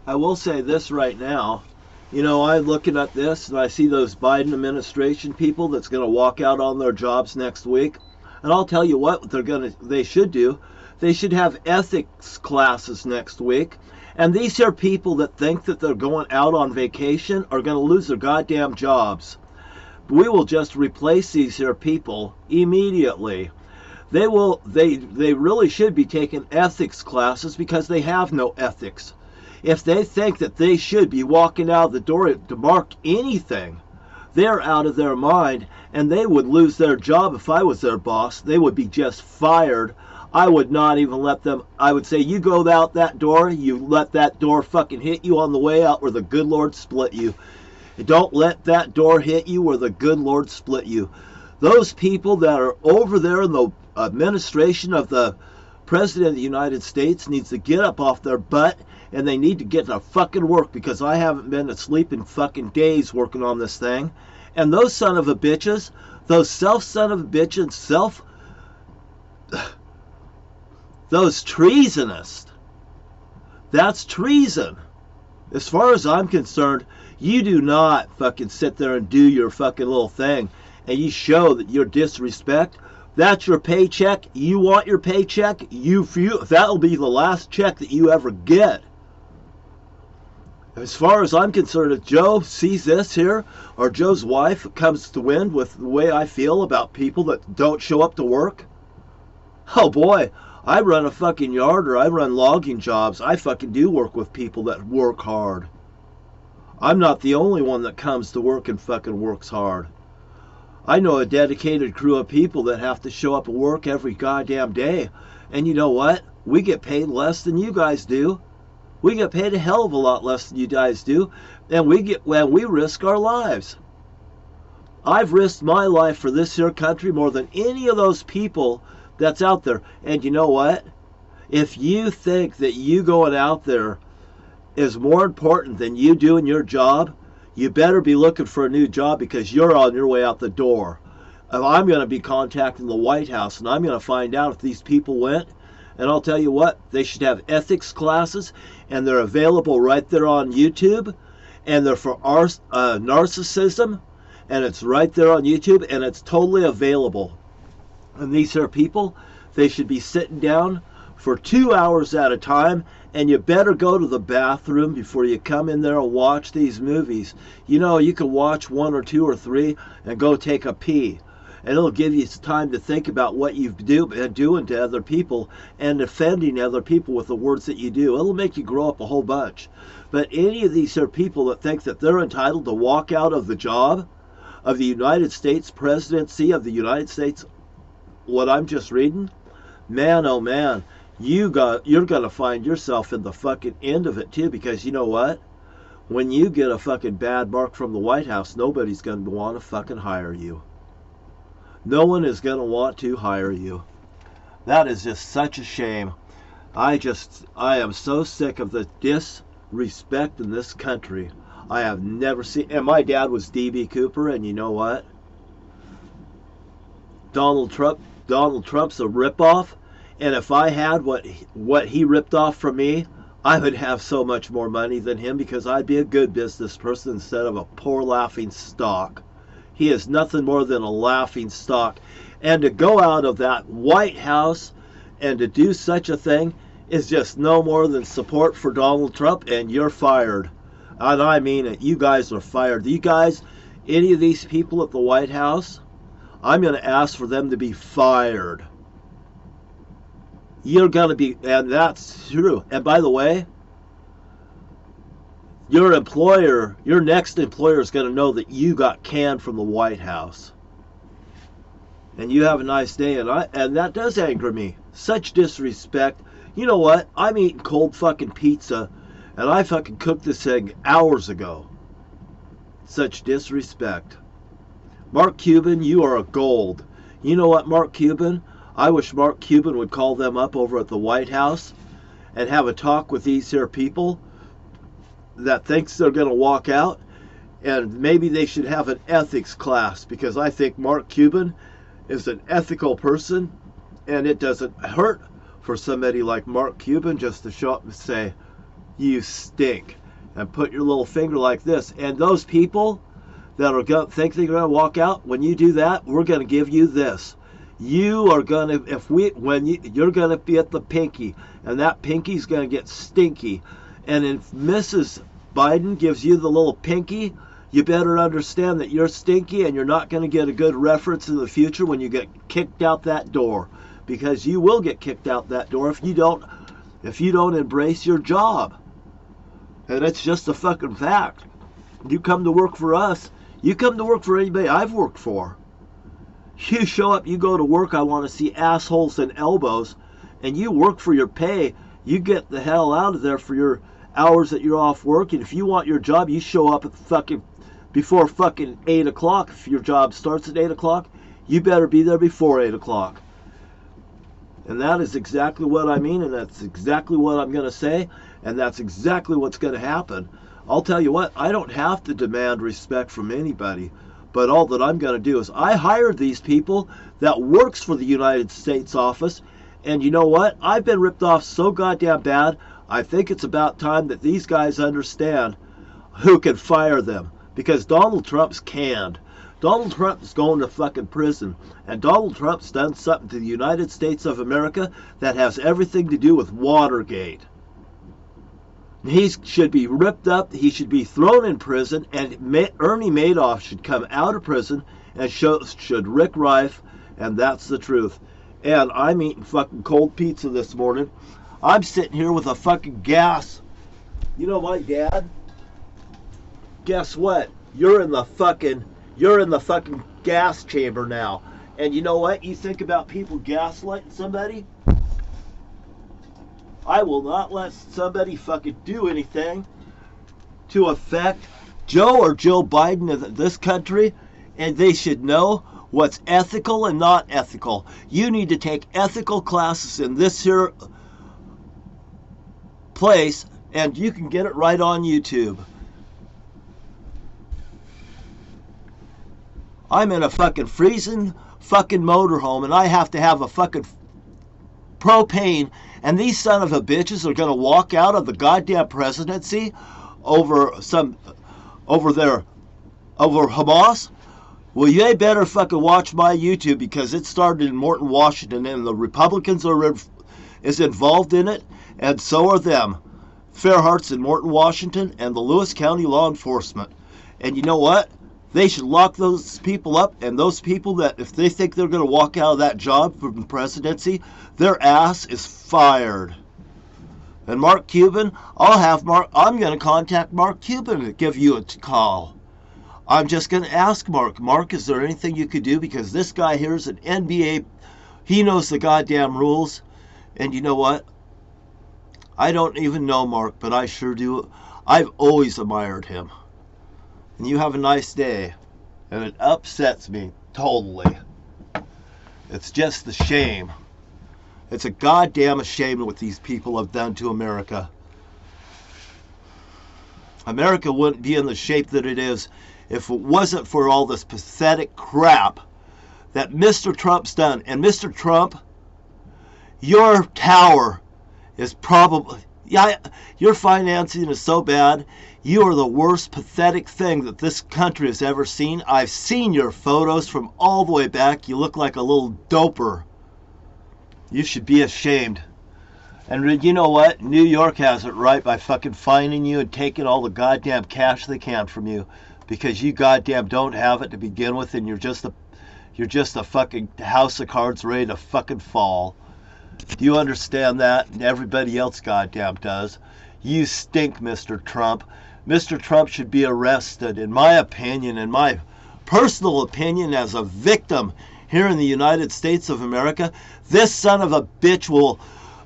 I will say this right now. You know, I'm looking at this and I see those Biden administration people that's going to walk out on their jobs next week. And I'll tell you what they should do. They should have ethics classes next week. And these here people that think that they're going out on vacation are going to lose their goddamn jobs. We will just replace these here people immediately. They really should be taking ethics classes because they have no ethics. If they think that they should be walking out the door to mark anything, they're out of their mind, and they would lose their job. If I was their boss, they would be just fired. I would not even let them. I would say, you go out that door, you let that door fucking hit you on the way out, or the good Lord split you. Don't let that door hit you, or the good Lord split you. Those people that are over there in the administration of the President of the United States needs to get up off their butt, and they need to get to fucking work, because I haven't been asleep in fucking days working on this thing. And those son of a bitches, those son of a bitches, those treasonists, that's treason. As far as I'm concerned, you do not fucking sit there and do your fucking little thing and you show that you're disrespect. That's your paycheck. You want your paycheck, that'll be the last check that you ever get. As far as I'm concerned, if Joe sees this here, or Joe's wife comes to wind with the way I feel about people that don't show up to work, oh boy, I run a fucking yard, or I run logging jobs. I fucking do work with people that work hard. I'm not the only one that comes to work and fucking works hard. I know a dedicated crew of people that have to show up at work every goddamn day. And you know what? We get paid less than you guys do. We get paid a hell of a lot less than you guys do. And we risk our lives. I've risked my life for this here country more than any of those people that's out there. And you know what? If you think that you going out there is more important than you doing your job, you better be looking for a new job, because you're on your way out the door. I'm going to be contacting the White House, and I'm going to find out if these people went. And I'll tell you what, they should have ethics classes, and they're available right there on YouTube. And they're for narcissism, and it's right there on YouTube, and it's totally available. And these are people, they should be sitting down for 2 hours at a time, and you better go to the bathroom before you come in there and watch these movies. You know, you can watch 1 or 2 or 3 and go take a pee. And it'll give you time to think about what you've been doing to other people and offending other people with the words that you do. It'll make you grow up a whole bunch. But any of these are people that think that they're entitled to walk out of the job of the United States presidency of the United States, what I'm just reading, man, oh man, you're gonna find yourself in the fucking end of it too, because you know what? When you get a fucking bad mark from the White House, nobody's gonna want to fucking hire you. No one is gonna want to hire you. That is just such a shame. I am so sick of the disrespect in this country. I have never seen, and my dad was D.B. Cooper, and you know what? Donald Trump's a ripoff, and if I had what he ripped off from me, I would have so much more money than him, because I'd be a good business person instead of a poor laughing stock. He is nothing more than a laughing stock. And to go out of that White House and to do such a thing is just no more than support for Donald Trump, and you're fired. And I mean it. You guys are fired. You guys, any of these people at the White House, I'm going to ask for them to be fired. You're going to be, and that's true. And by the way, your next employer is going to know that you got canned from the White House. And you have a nice day. And that does anger me. Such disrespect. You know what? I'm eating cold fucking pizza, and I fucking cooked this thing hours ago. Such disrespect. Mark Cuban, you are a gold. You know what, Mark Cuban? I wish Mark Cuban would call them up over at the White House and have a talk with these here people that thinks they're going to walk out, and maybe they should have an ethics class, because I think Mark Cuban is an ethical person, and it doesn't hurt for somebody like Mark Cuban just to show up and say, You stink. And put your little finger like this. And those people that are going think they're going to walk out, when you do that, we're going to give you this. You are going to, you're going to be at the pinky, and that pinky's going to get stinky. And if Mrs. Biden gives you the little pinky, you better understand that you're stinky, and you're not going to get a good reference in the future when you get kicked out that door, because you will get kicked out that door if you don't embrace your job. And it's just a fucking fact. You come to work for us, you come to work for anybody I've worked for. You show up, you go to work, I want to see assholes and elbows, and you work for your pay. You get the hell out of there for your hours that you're off work, and if you want your job, you show up at before fucking 8 o'clock. If your job starts at 8 o'clock, you better be there before 8 o'clock. And that is exactly what I mean, and that's exactly what I'm going to say, and that's exactly what's going to happen. I'll tell you what, I don't have to demand respect from anybody, but all that I'm going to do is I hired these people that works for the United States office, and you know what? I've been ripped off so goddamn bad, I think it's about time that these guys understand who can fire them, because Donald Trump's canned. Donald Trump's going to fucking prison, and Donald Trump's done something to the United States of America that has everything to do with Watergate. He should be ripped up, he should be thrown in prison, and Ernie Madoff should come out of prison, and should Rick Rife, and that's the truth. And I'm eating fucking cold pizza this morning. I'm sitting here with a fucking gas. You know what, Dad? Guess what? You're in the fucking gas chamber now. And you know what? You think about people gaslighting somebody? I will not let somebody fucking do anything to affect Joe or Joe Biden of this country, and they should know what's ethical and not ethical. You need to take ethical classes in this here place, and you can get it right on YouTube. I'm in a fucking freezing fucking motorhome, and I have to have a fucking propane, and these son of a bitches are going to walk out of the goddamn presidency over Hamas. Well, you better fucking watch my YouTube, because it started in Morton, Washington, and the Republicans is involved in it, and so are them. Fairhart's in Morton, Washington, and the Lewis County Law Enforcement. And you know what? They should lock those people up, and those people that, if they think they're going to walk out of that job from the presidency, their ass is fired. And Mark Cuban, I'm going to contact Mark Cuban to give you a call. I'm just going to ask Mark, is there anything you could do? Because this guy here is an NBA, he knows the goddamn rules. And you know what? I don't even know Mark, but I sure do. I've always admired him. And you have a nice day. And it upsets me totally. It's just a shame. It's a goddamn shame what these people have done to America. America wouldn't be in the shape that it is if it wasn't for all this pathetic crap that Mr. Trump's done. And Mr. Trump, your tower is probably, your financing is so bad. You are the worst pathetic thing that this country has ever seen. I've seen your photos from all the way back. You look like a little doper. You should be ashamed. And you know what? New York has it right by fucking fining you and taking all the goddamn cash they can from you, because you goddamn don't have it to begin with, and you're just a fucking house of cards ready to fucking fall. Do you understand that? And everybody else goddamn does. You stink, Mr. Trump. Mr. Trump should be arrested, in my opinion, in my personal opinion, as a victim here in the United States of America. This son of a bitch will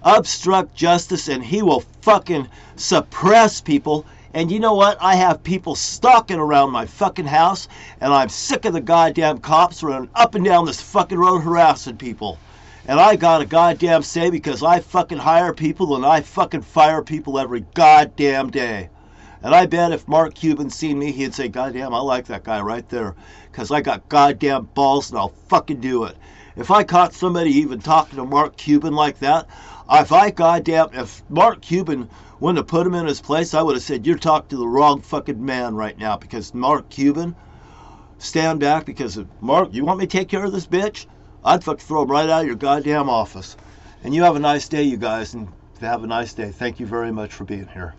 obstruct justice, and he will fucking suppress people. And you know what? I have people stalking around my fucking house, and I'm sick of the goddamn cops running up and down this fucking road harassing people. And I got a goddamn say, because I fucking hire people and I fucking fire people every goddamn day. And I bet if Mark Cuban seen me, he'd say, goddamn, I like that guy right there, because I got goddamn balls and I'll fucking do it. If I caught somebody even talking to Mark Cuban like that, if Mark Cuban wouldn't have put him in his place, I would have said, you're talking to the wrong fucking man right now, because Mark Cuban, stand back, because if Mark, you want me to take care of this bitch? I'd fucking throw him right out of your goddamn office. And you have a nice day, you guys, and have a nice day. Thank you very much for being here.